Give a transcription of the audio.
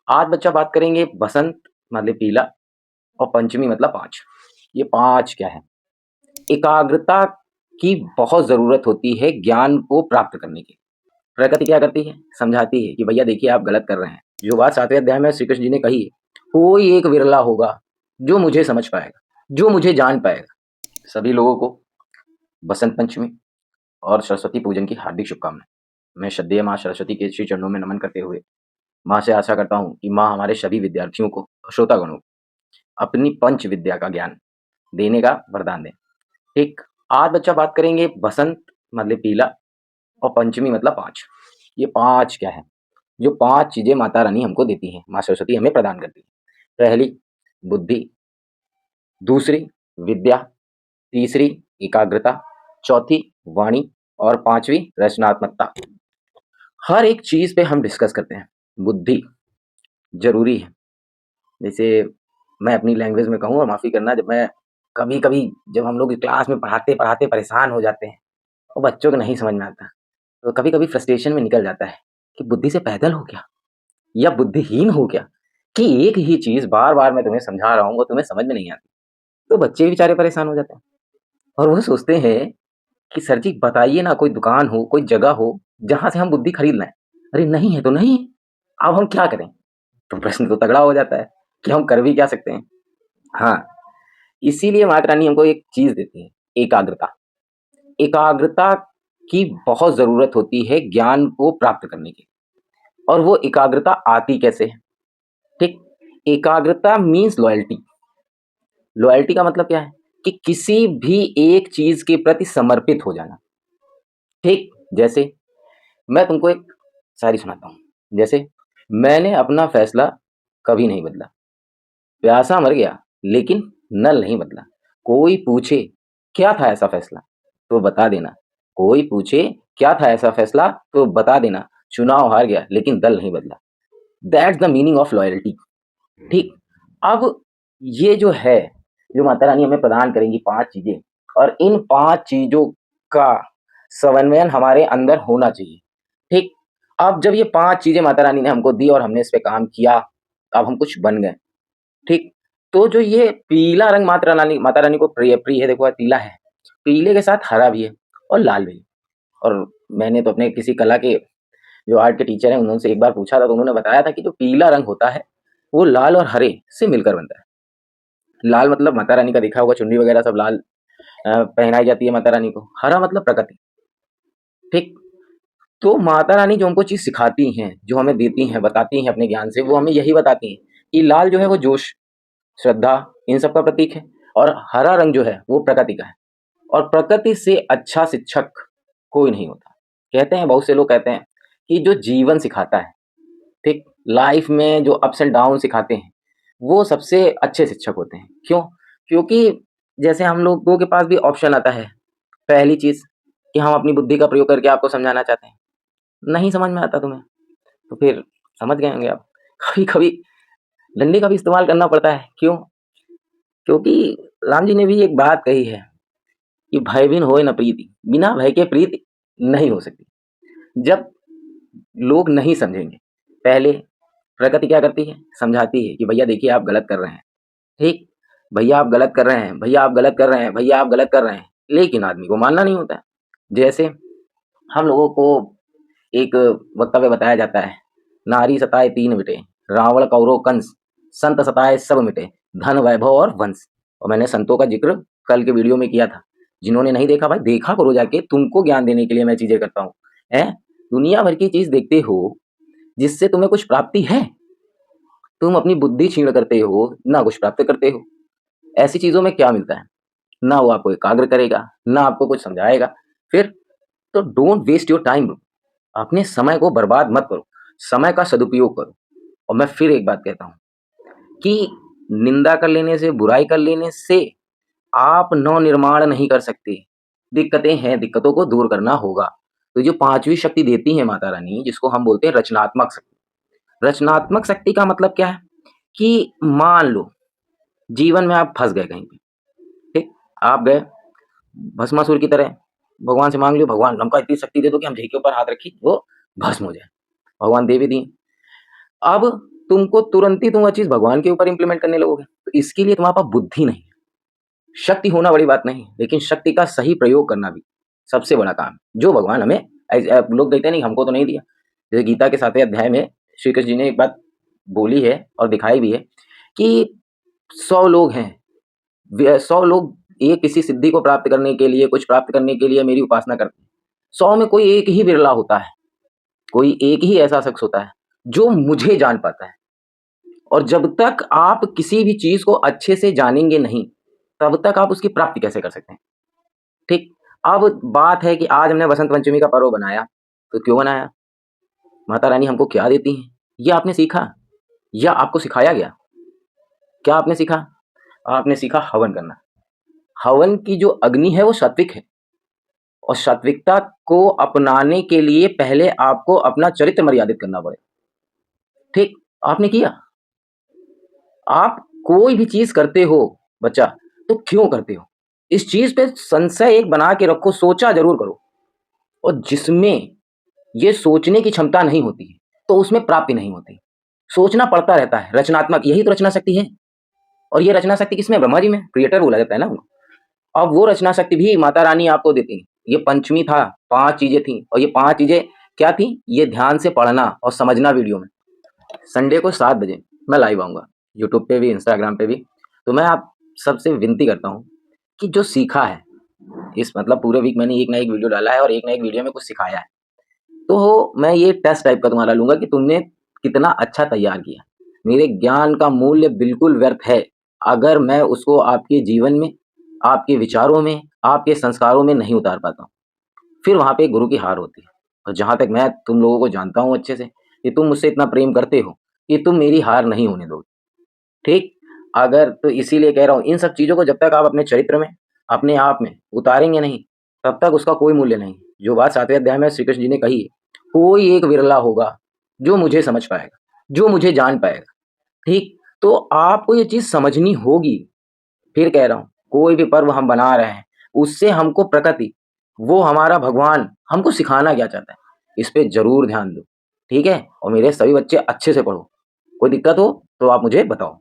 आज बच्चा बात करेंगे बसंत मतलब पीला और पंचमी मतलब 5। ये 5 क्या है? एकाग्रता की बहुत ज़रूरत होती है ज्ञान को प्राप्त करने की। प्रकृति क्या करती है? समझाती है कि भैया देखिए आप गलत कर रहे हैं। जो बात 7वें अध्याय में श्री कृष्ण जी ने कही है, कोई एक विरला होगा जो मुझे समझ पाएगा, जो मुझे जान पाएगा। सभी लोगों को बसंत पंचमी और सरस्वती पूजन की हार्दिक शुभकामनाएँ। मैं श्रद्धेय माँ सरस्वती के श्री चरणों में नमन करते हुए माँ से आशा करता हूँ कि माँ हमारे सभी विद्यार्थियों को, श्रोतागणों को अपनी पंच विद्या का ज्ञान देने का वरदान दें। ठीक, आज बच्चा बात करेंगे बसंत मतलब पीला और पंचमी मतलब 5। ये 5 क्या है? जो 5 चीज़ें माता रानी हमको देती हैं, माँ सरस्वती हमें प्रदान करती है। पहली बुद्धि, दूसरी विद्या, तीसरी एकाग्रता, चौथी वाणी और 5वीं रचनात्मकता। हर एक चीज़ पे हम डिस्कस करते हैं। बुद्धि ज़रूरी है। जैसे मैं अपनी लैंग्वेज में कहूँ और माफ़ी करना, जब मैं कभी-कभी जब हम लोग क्लास में पढ़ाते-पढ़ाते परेशान हो जाते हैं और बच्चों को नहीं समझ में आता, तो कभी-कभी फ्रस्ट्रेशन में निकल जाता है कि बुद्धि से पैदल हो क्या? या बुद्धिहीन हो क्या? कि एक ही चीज़ बार-बार मैं तुम्हें समझा रहा हूँ और तुम्हें समझ में नहीं आती। तो बच्चे बेचारे परेशान हो जाते हैं और वो सोचते हैं कि सर जी बताइए ना, कोई दुकान हो, कोई जगह हो, जहाँ से हम बुद्धि खरीद लाएँ। अरे नहीं है तो नहीं है, अब हम क्या करें? तो प्रश्न तो तगड़ा हो जाता है कि हम कर भी क्या सकते हैं? हाँ, इसीलिए माता रानी हमको एक चीज़ देती है, एकाग्रता। एकाग्रता की बहुत ज़रूरत होती है ज्ञान को प्राप्त करने की। और वो एकाग्रता आती कैसे है? ठीक? एकाग्रता मीन्स लॉयल्टी। लॉयल्टी का मतलब क्या है? कि किसी भी एक चीज़ के प्रति समर्पित हो जाना। ठीक? जैसे मैं तुमको एक शायरी सुनाता हूँ। जैसे मैंने अपना फैसला कभी नहीं बदला। प्यासा मर गया लेकिन नल नहीं बदला। कोई पूछे क्या था ऐसा फैसला तो बता देना। कोई पूछे क्या था ऐसा फैसला तो बता देना। चुनाव हार गया लेकिन दल नहीं बदला। That's the meaning of loyalty. ठीक, अब ये जो है, जो माता रानी हमें प्रदान करेंगी 5 चीज़ें, और इन 5 चीज़ों का समन्वयन हमारे अंदर होना चाहिए। ठीक, अब जब ये 5 चीज़ें माता रानी ने हमको दी और हमने इस पे काम किया, अब हम कुछ बन गए। ठीक, तो जो ये पीला रंग माता रानी को प्रिय प्रिय है, देखो पीला है, पीले के साथ हरा भी है और लाल भी है। और मैंने तो अपने किसी कला के जो आर्ट के टीचर हैं उन्होंने एक बार पूछा था, तो उन्होंने बताया था कि जो पीला रंग होता है वो लाल और हरे से मिलकर बनता है। लाल मतलब माता रानी का देखा होगा, चुन्नी वगैरह सब लाल पहनाई जाती है माता रानी को। हरा मतलब प्रकृति। ठीक, तो माता रानी जो हमको चीज़ सिखाती हैं, जो हमें देती हैं, बताती हैं अपने ज्ञान से, वो हमें यही बताती हैं कि लाल जो है वो जोश, श्रद्धा, इन सब का प्रतीक है, और हरा रंग जो है वो प्रकृति का है। और प्रकृति से अच्छा शिक्षक कोई नहीं होता। कहते हैं, बहुत से लोग कहते हैं कि जो जीवन सिखाता है, ठीक, लाइफ में जो अप्स एंड डाउन सिखाते हैं, वो सबसे अच्छे शिक्षक होते हैं। क्यों? क्योंकि जैसे हम लोगों के पास भी ऑप्शन आता है, पहली चीज़ कि हम अपनी बुद्धि का प्रयोग करके आपको समझाना चाहते हैं। नहीं समझ में आता तुम्हें, तो फिर समझ गए होंगे आप, कभी-कभी डंडे का भी इस्तेमाल करना पड़ता है। क्यों? क्योंकि राम जी ने भी एक बात कही है कि भय बिन होए न प्रीति, बिना भय के प्रीति नहीं हो सकती। जब लोग नहीं समझेंगे, पहले प्रकृति क्या करती है? समझाती है कि भैया देखिए आप गलत कर रहे हैं। ठीक? भैया आप गलत कर रहे हैं, भैया आप गलत कर रहे हैं, भैया आप गलत कर रहे हैं। लेकिन आदमी को मानना नहीं होता है। जैसे हम लोगों को एक वक्तव्य बताया जाता है, नारी सताए तीन मिटे, रावण कौरव कंस, संत सताए सब मिटे, धन वैभव और वंश। और मैंने संतों का जिक्र कल के वीडियो में किया था। जिन्होंने नहीं देखा भाई देखा करो जाके, तुमको ज्ञान देने के लिए मैं चीजें करता हूँ। हैं? दुनिया भर की चीज देखते हो जिससे तुम्हें कुछ प्राप्ति है? तुम अपनी बुद्धि क्षीण करते हो, ना कुछ प्राप्त करते हो। ऐसी चीजों में क्या मिलता है? ना वो आपको एकाग्र करेगा, ना आपको कुछ समझाएगा। फिर तो डोंट वेस्ट योर टाइम। अपने समय को बर्बाद मत करो, समय का सदुपयोग करो। और मैं फिर एक बात कहता हूँ कि निंदा कर लेने से, बुराई कर लेने से आप नव-निर्माण नहीं कर सकते। दिक्कतें हैं, दिक्कतों को दूर करना होगा। तो जो 5वीं शक्ति देती है माता रानी, जिसको हम बोलते हैं रचनात्मक शक्ति। रचनात्मक शक्ति का मतलब क्या है? कि मान लो जीवन में आप फँस गए कहीं पे, ठीक? आप गए भस्मासुर की तरह, भगवान से माँग लियो, भगवान हमको इतनी शक्ति दे दो कि हम जी के ऊपर हाथ रखी, वो भस्म हो जाए। भगवान दे भी दिए। अब तुमको तुरंत ही तुम वो चीज़ भगवान के ऊपर इम्प्लीमेंट करने लगोगे। तो इसके लिए तुम्हारे पास बुद्धि नहीं है। शक्ति होना बड़ी बात नहीं, लेकिन शक्ति का सही प्रयोग करना भी सबसे बड़ा काम है, जो भगवान हमें लोग कहते हैं नहीं हमको तो नहीं दिया। जैसे गीता के 7वें अध्याय में श्री कृष्ण जी ने एक बात बोली है और दिखाई भी है कि 100 लोग हैं, 100 लोग एक किसी सिद्धि को प्राप्त करने के लिए, कुछ प्राप्त करने के लिए मेरी उपासना करते हैं। 100 में कोई एक ही बिरला होता है, कोई एक ही ऐसा शख्स होता है जो मुझे जान पाता है। और जब तक आप किसी भी चीज़ को अच्छे से जानेंगे नहीं, तब तक आप उसकी प्राप्ति कैसे कर सकते हैं? ठीक? अब बात है कि आज हमने वसंत पंचमी का पर्व बनाया, तो क्यों बनाया? माता रानी हमको क्या देती हैं? ये आपने सीखा या आपको सिखाया गया? क्या आपने सीखा? आपने सीखा हवन करना। हवन की जो अग्नि है वो सात्विक है और सात्विकता को अपनाने के लिए पहले आपको अपना चरित्र मर्यादित करना पड़ेगा। ठीक? आपने किया? आप कोई भी चीज़ करते हो बच्चा, तो क्यों करते हो? इस चीज़ पे संशय एक बना के रखो, सोचा ज़रूर करो। और जिसमें ये सोचने की क्षमता नहीं होती है, तो उसमें प्राप्ति नहीं होती। सोचना पड़ता रहता है, रचनात्मक यही तो रचना शक्ति है। और ये रचना शक्ति किसमें? ब्रह्मा जी में, क्रिएटर बोला जाता है ना उनको। अब वो रचना शक्ति भी माता रानी आपको देती हैं। ये पंचमी था, 5 चीज़ें थीं और ये 5 चीज़ें क्या थीं? ये ध्यान से पढ़ना और समझना वीडियो में। संडे को 7 बजे मैं लाइव आऊँगा, यूट्यूब पे भी, इंस्टाग्राम पे भी। तो मैं आप सबसे विनती करता हूँ कि जो सीखा है, इस मतलब पूरे वीक मैंने एक ना एक वीडियो डाला है और एक ना एक वीडियो में कुछ सिखाया है। तो मैं ये टेस्ट टाइप का तुम्हारा लूँगा कि तुमने कितना अच्छा तैयार किया। मेरे ज्ञान का मूल्य बिल्कुल व्यर्थ है, अगर मैं उसको आपके जीवन में, आपके विचारों में, आपके संस्कारों में नहीं उतार पाता हूँ। फिर वहाँ पे गुरु की हार होती है। और जहाँ तक मैं तुम लोगों को जानता हूँ अच्छे से, कि तुम मुझसे इतना प्रेम करते हो, कि तुम मेरी हार नहीं होने दोगे। ठीक? अगर तो इसीलिए कह रहा हूँ, इन सब चीज़ों को जब तक आप अपने चरित्र में, अपने आप में उतारेंगे नहीं, तब तक उसका कोई मूल्य नहीं। जो बात 7वें अध्याय में श्री कृष्ण जी ने कही है, कोई एक विरला होगा जो मुझे समझ पाएगा, जो मुझे जान पाएगा। ठीक? तो आपको ये चीज़ समझनी होगी। फिर कह रहा हूँ, कोई भी पर्व हम बना रहे हैं, उससे हमको प्रकृति, वो हमारा भगवान हमको सिखाना क्या चाहता है, इस पे ज़रूर ध्यान दो। ठीक है? और मेरे सभी बच्चे अच्छे से पढ़ो। कोई दिक्कत हो तो आप मुझे बताओ।